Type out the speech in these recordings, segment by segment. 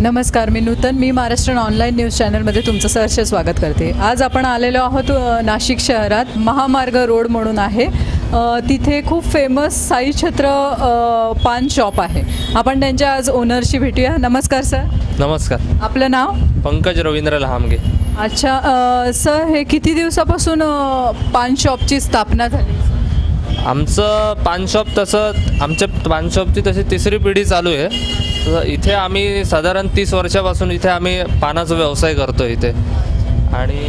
नमस्कार, मी नूतन. मी Maharashtra online news चॅनलमध्ये तुमचं सहर्ष स्वागत करते. आज आपण आलेलो आहोत नाशिक शहरात. महामार्ग रोड म्हणून आहे, तिथे खूप फेमस साई छत्र पान शॉप आहे. आपण त्यांच्या आज ओनरशी भेटूया. नमस्कार सर. नमस्कार. आपलं नाव? पंकज रवींद्र लहामगे. अच्छा सर, हे किती दिवसापासून पान शॉपची स्थापना झाली? आमचं पान शॉप आमच्या पान शॉपची तशी तिसरी पिढी चालू आहे. इथे आम्ही साधारण 30 वर्षापासून इथे आम्ही पानाचा व्यवसाय करतो इथे. आणि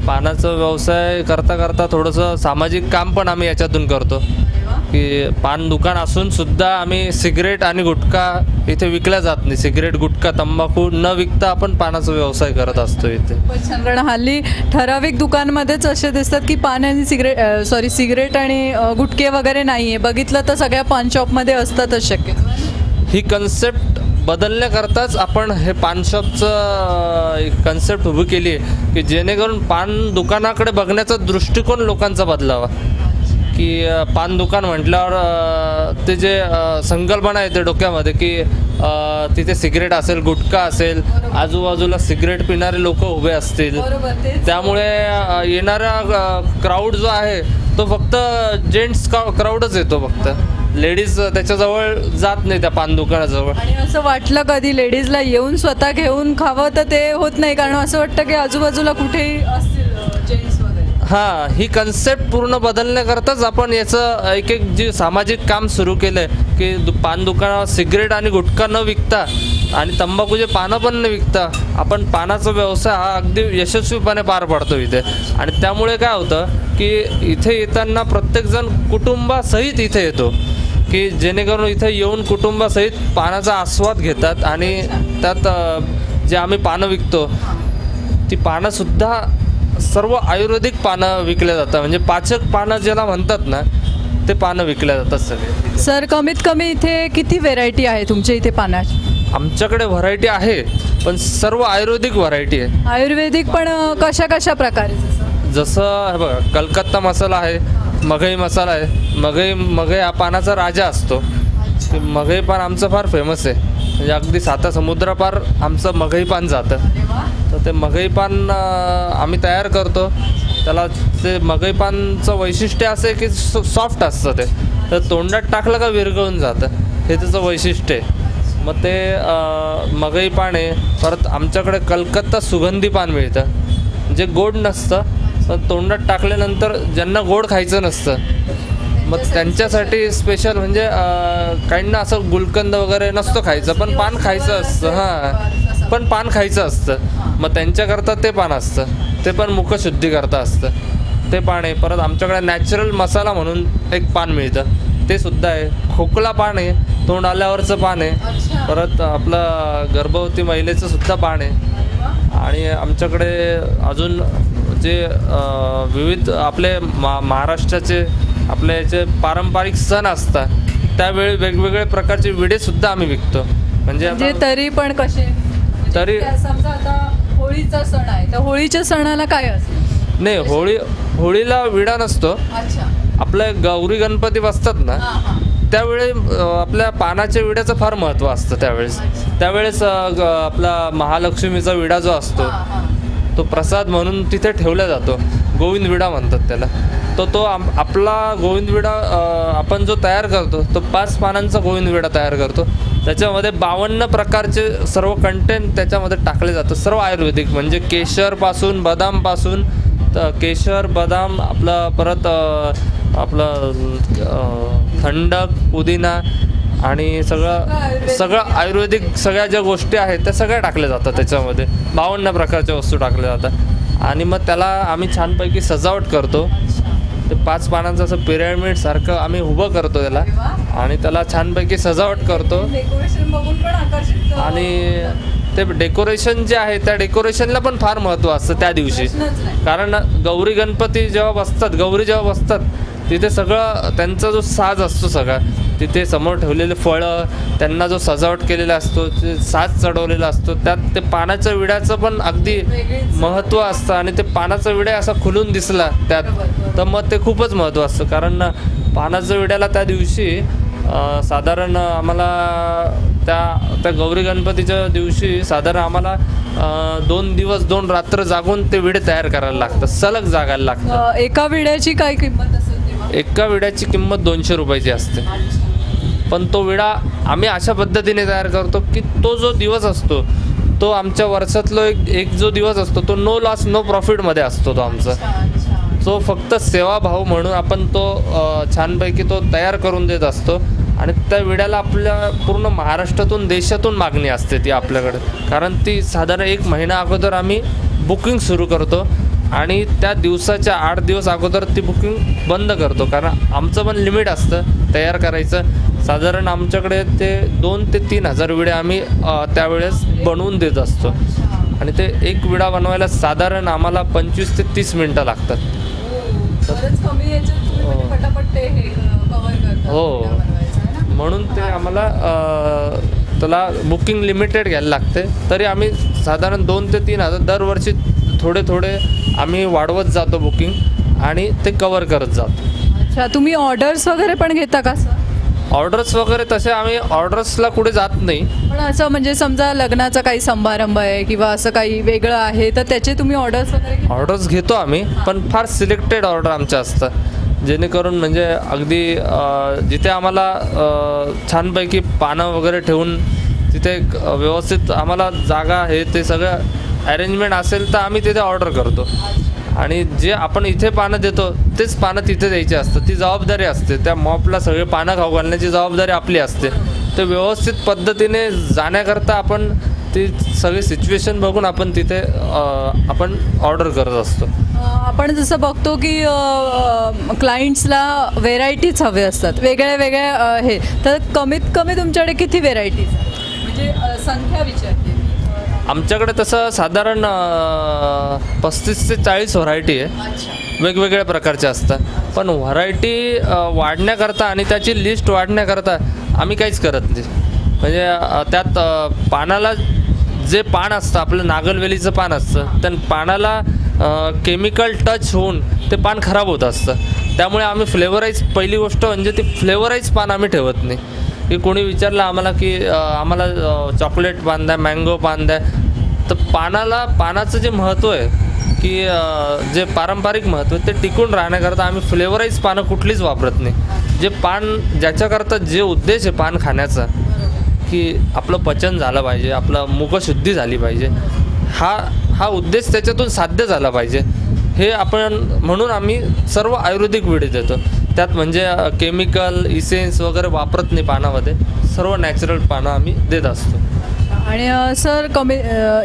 पानाचा व्यवसाय करता करता थोडंसं सामाजिक काम पण आम्ही याच्यातून करतो की पान दुकान असून सुद्धा आम्ही सिगरेट आणि गुटखा इथे विकल्या जात नाही. सिगरेट, गुटखा, तंबाखू न विकता आपण पानाचा व्यवसाय करत असतो इथे. पण हल्ली ठराविक दुकानमध्येच असे दिसतात की पान आणि सिगरेट आणि गुटखे वगैरे नाही आहे. बघितलं तर सगळ्या पान शॉपमध्ये असतातच शक्य. ही कन्सेप्ट बदलण्याकरताच आपण हे पान शॉपचं एक कन्सेप्ट उभी केली आहे की जेणेकरून पान दुकानाकडे बघण्याचा दृष्टिकोन लोकांचा बदलावा. की पान दुकान म्हटल्यावर ते जे संकल्पना येते डोक्यामध्ये की तिथे सिगरेट असेल, गुटखा असेल, आजूबाजूला सिगरेट पिणारे लोक उभे असतील. त्यामुळे येणारा क्राऊड जो आहे तो फक्त जेंट्स क्राऊडच येतो. फक्त लेडीज त्याच्याजवळ जात नाही त्या पान दुकानाजवळ. आणि असं वाटलं कधी लेडीजला येऊन स्वतः घेऊन खावं तर ते होत नाही, कारण असं वाटतं की आजूबाजूला कुठेही असतील जेंट्स वगैरे. हां, ही कन्सेप्ट पूर्ण बदलण्याकरताच आपण याचं एक जे सामाजिक काम सुरू केलं आहे की पान दुकानावर सिगरेट आणि गुटखा न विकता आणि तंबाखूचे पानं पण न विकता आपण पानाचा व्यवसाय हा अगदी यशस्वीपणे पार पाडतो इथे. आणि त्यामुळे काय होतं की इथे येताना प्रत्येकजण कुटुंबासहित इथे येतो की जेणेकरून इथे येऊन कुटुंबासहित पानाचा आस्वाद घेतात. आणि त्यात जे आम्ही पानं विकतो ती पानंसुद्धा सर्व आयुर्वेदिक पानं विकल्या जातात. म्हणजे पाचक पानं ज्याला म्हणतात ना, ते पानं विकल्या जातात सगळे. सर, कमीत कमी इथे किती व्हेरायटी आहे तुमच्या इथे पानाची? आमच्याकडे व्हरायटी आहे, पण सर्व आयुर्वेदिक व्हरायटी आहे. आयुर्वेदिक पण कशा कशा प्रकारे? जसं हे बघा, कलकत्ता मसाला आहे, मघई मसाला आहे. मघई हा पानाचा राजा असतो. मघई पान आमचं फार फेमस आहे. म्हणजे अगदी साता समुद्रापार आमचं मघई पान जातं. तर ते मघई पान आम्ही तयार करतो. त्याला ते मघई पानचं वैशिष्ट्य असं आहे की सॉफ्ट असतं ते. तर तोंडात टाकलं का विरघळून जातं, हे त्याचं वैशिष्ट्य आहे. मग ते मघई पान आहे. परत आमच्याकडे कलकत्ता सुगंधी पान मिळतं, जे गोड नसतं, पण तोंडात टाकल्यानंतर ज्यांना गोड खायचं नसतं मग त्यांच्यासाठी स्पेशल. म्हणजे काहींना असं गुलकंद वगैरे नसतो खायचं, पण पान खायचं असतं. हां, पण पान खायचं असतं, मग त्यांच्याकरता ते पान असतं. ते पण मुखशुद्धीकरता असतं ते पान आहे. परत आमच्याकडे नॅचरल मसाला म्हणून एक पान मिळतं, ते सुद्धा आहे. खोकला पान आहे, तोंड आल्यावरचं पान आहे. परत आपलं गर्भवती महिलेचं सुद्धा पान आहे. आणि आमच्याकडे अजून जे विविध आपले महाराष्ट्राचे आपले जे पारंपरिक सण असतात त्यावेळी वेगवेगळे प्रकारचे विडेसुद्धा आम्ही विकतो. म्हणजे तरी पण कसे? तरी समजा आता होळीचा सण आहे, तर होळीच्या सणाला काय असतं? नाही, होळीला विडा नसतो. आपल्या गौरी गणपती बसतात ना, त्यावेळी आपल्या पानाच्या विड्याचं फार महत्त्व असतं. त्यावेळेस आपला महालक्ष्मीचा विडा जो असतो तो प्रसाद म्हणून तिथे ठेवला जातो. गोविंद विडा म्हणतात त्याला. तो आपला गोविंद विडा आपण जो तयार करतो तो 5 पानांचा गोविंद विडा तयार करतो. त्याच्यामध्ये 52 प्रकारचे सर्व कंटेंट त्याच्यामध्ये टाकले जातं. सर्व आयुर्वेदिक, म्हणजे केशरपासून, बदामपासून, केशर, बदाम, परत आपलं थंडक, पुदिना आणि सगळं आयुर्वेदिक सगळ्या ज्या गोष्टी आहेत त्या सगळ्या टाकल्या जातात. त्याच्यामध्ये 52 प्रकारच्या वस्तू टाकल्या जातात. आणि मग त्याला आम्ही छानपैकी सजावट करतो. ते 5 पानांचं असं पिरॅमिडसारखं आम्ही उभं करतो त्याला, आणि त्याला छानपैकी सजावट करतो. आणि ते डेकोरेशन जे आहे त्या डेकोरेशनला पण फार महत्त्व असतं त्या दिवशी. कारण गौरी जेव्हा बसतात तिथे सगळं त्यांचा जो साज असतो सगळा, तिथे समोर ठेवलेले फळं, त्यांना जो सजावट केलेला असतो, ते साज चढवलेला असतो, त्यात ते पानाच्या विड्याचं पण अगदी महत्त्व असतं. आणि ते पानाचा विडा असा खुलून दिसला त्यात, तर मग ते खूपच महत्त्व असतं. कारण पानाच्या विड्याला त्या दिवशी साधारण आम्हाला त्या गौरी गणपतीच्या दिवशी साधारण आम्हाला 2 दिवस 2 रात्र जागून ते विडे तयार करायला लागतं, सलग जागायला लागतं. एका विड्याची काय किंमत असेल तेव्हा? एका विड्याची किंमत 200 रुपयाची असते. पण तो विडा आम्ही अशा पद्धतीने तयार करतो की तो जो दिवस असतो तो आमच्या वर्षातलो एक जो दिवस असतो तो नो लॉस नो प्रॉफिटमध्ये असतो. तो आमचा तो फक्त सेवाभाव म्हणून आपण तो छानपैकी तो तयार करून देत असतो. आणि त्या विड्याला आपल्या पूर्ण महाराष्ट्रातून देशातून मागणी असते ती आपल्याकडे, कारण ती साधारण 1 महिना अगोदर आम्ही बुकिंग सुरू करतो आणि त्या दिवसाच्या 8 दिवस अगोदर ती बुकिंग बंद करतो, कारण आमचं पण लिमिट असतं तयार करायचं. साधारण आमच्याकडे ते 2 ते 3 हजार विडे आम्ही त्यावेळेस बनवून देत असतो आणि ते एक विडा बनवायला साधारण आम्हाला 25 ते 30 मिनटं लागतात. हो, म्हणून ते आम्हाला त्याला बुकिंग लिमिटेड घ्यायला लागते. तरी आम्ही साधारण 2 ते 3 हजार दरवर्षी थोडे आम्ही वाढवत जातो बुकिंग आणि ते कवर करत जातो. अच्छा, तुम्ही ऑर्डर्स वगैरे पण घेता का सर? ऑर्डर्स वगैरे तसे आम्ही ऑर्डर्सला कुठे जात नाही. पण असं म्हणजे समजा लग्नाचा काही समारंभ आहे किंवा असं काही वेगळं आहे तर त्याचे तुम्ही ऑर्डर्स वगैरे? ऑर्डर्स घेतो आम्ही, पण फार सिलेक्टेड ऑर्डर आमच्या असतात, जेणेकरून म्हणजे अगदी जिथे आम्हाला छानपैकी पानं वगैरे ठेवून तिथे व्यवस्थित आम्हाला जागा हे ते सगळं अरेंजमेंट असेल तर आम्ही तिथे ऑर्डर करतो. आणि जे आपण इथे पानं देतो तेच पानं तिथे द्यायची असतं, ती जबाबदारी असते. त्या मॉपला सगळे पानं खाऊ घालण्याची जबाबदारी आपली असते. ते व्यवस्थित पद्धतीने जाण्याकरता आपण ती सगळी सिच्युएशन बघून आपण तिथे आपण ऑर्डर करत असतो. आपण जसं बघतो की क्लायंट्सला व्हेरायटीज हवे असतात, वेगळ्या वेगळ्या हे, तर कमीत कमी तुमच्याकडे किती व्हेरायटीज म्हणजे संख्या विचारते? आमच्याकडे तसं साधारण 35 ते 40 व्हरायटी आहे, वेगवेगळ्या प्रकारच्या असतात. पण व्हरायटी वाढण्याकरता आणि त्याची लिस्ट वाढण्याकरता आम्ही काहीच करत नाही. म्हणजे त्यात पानाला जे पान असतं आपलं नागलवेलीचं पान असतं, त्या पानाला केमिकल टच होऊन ते पान खराब होत असतं. त्यामुळे आम्ही फ्लेवराईज, पहिली गोष्ट म्हणजे ते फ्लेवराईज पान आम्ही ठेवत नाही. की कोणी विचारलं आम्हाला की आम्हाला चॉकलेट पान द्या, मँगो पान द्या, तर पानाचं जे महत्त्व आहे की जे पारंपरिक महत्त्व ते टिकून राहण्याकरता आम्ही फ्लेवराईज पानं कुठलीच वापरत नाही. जे पान ज्याच्याकरता जे उद्देश आहे पान खाण्याचा की आपलं पचन झालं पाहिजे, आपलं मुखशुद्धी झाली पाहिजे, हा उद्देश त्याच्यातून साध्य झाला पाहिजे, हे आपण म्हणून आम्ही सर्व आयुर्वेदिक विडे देतो. त्यात म्हणजे केमिकल इसेन्स वगैरे वापरत नाही पानामध्ये, सर्व नॅचरल पानं आम्ही देत असतो. आणि सर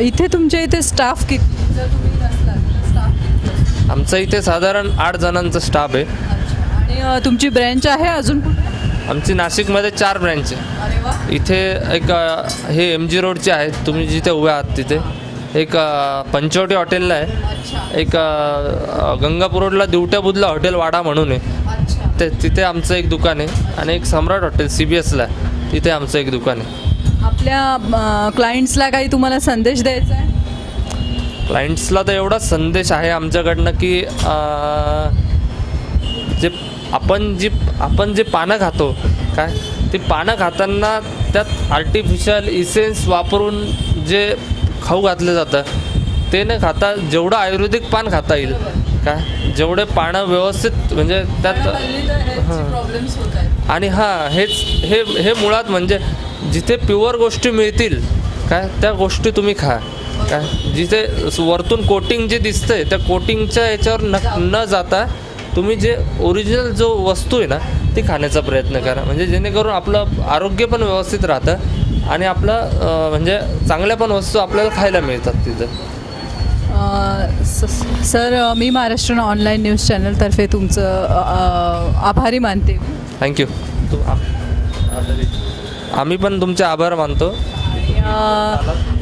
इथे तुमच्या इथे स्टाफ किती, जर तुम्ही नसलात तर स्टाफ किती? आमचा इथे साधारण 8 जणांचा स्टाफ आहे. आणि तुमची ब्रँच आहे अजून कुठे? आमची नाशिकमध्ये 4 ब्रँच आहे. अरे वा. इथे एक हे MG रोडचे आहे, तुम्ही जिथे उभे आहात तिथे एक पंचवटी हॉटेलला आहे, एक गंगापूर रोडला दिवट्या बुधला हॉटेल वाडा म्हणून आहे, तिथे आमचं एक दुकान आहे. आणि एक सम्राट हॉटेल CBSला आहे, तिथे आमचं एक दुकान आहे. आपल्या क्लायंट्सला काही तुम्हाला संदेश द्यायचा आहे? क्लायंट्सला तर एवढाच संदेश आहे आमच्याकडनं की आपण जे पानं खातो काय, ती पानं खाताना त्यात आर्टिफिशियल इसेन्स वापरून जे खाऊ घातलं जातं ते न खाता जेवढं आयुर्वेदिक पान खाता येईल काय, जेवढे पानं व्यवस्थित म्हणजे त्यात आणि हे मुळात म्हणजे जिथे प्युअर गोष्टी मिळतील काय त्या गोष्टी तुम्ही खा काय. जिथे वरतून कोटिंग जे दिसतंय त्या कोटिंगच्या याच्यावर न जाता तुम्ही जे ओरिजिनल जो वस्तू आहे ना ती खाण्याचा प्रयत्न करा, म्हणजे जेणेकरून आपलं आरोग्य पण व्यवस्थित राहतं आणि आपलं म्हणजे चांगल्या पण वस्तू आपल्याला खायला मिळतात तिथं. सर मी महाराष्ट्र ऑनलाईन न्यूज चॅनलतर्फे तुमचं आभारी मानते. थँक्यू. आम्ही पण तुमचे आभार मानतो.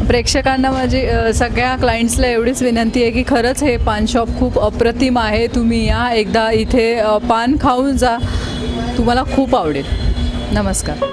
प्रेक्षकांना माझी सगळ्या क्लायंट्सला एवढीच विनंती आहे की खरंच हे पान शॉप खूप अप्रतिम आहे. तुम्ही या एकदा इथे पान खाऊन जा, तुम्हाला खूप आवडेल. नमस्कार.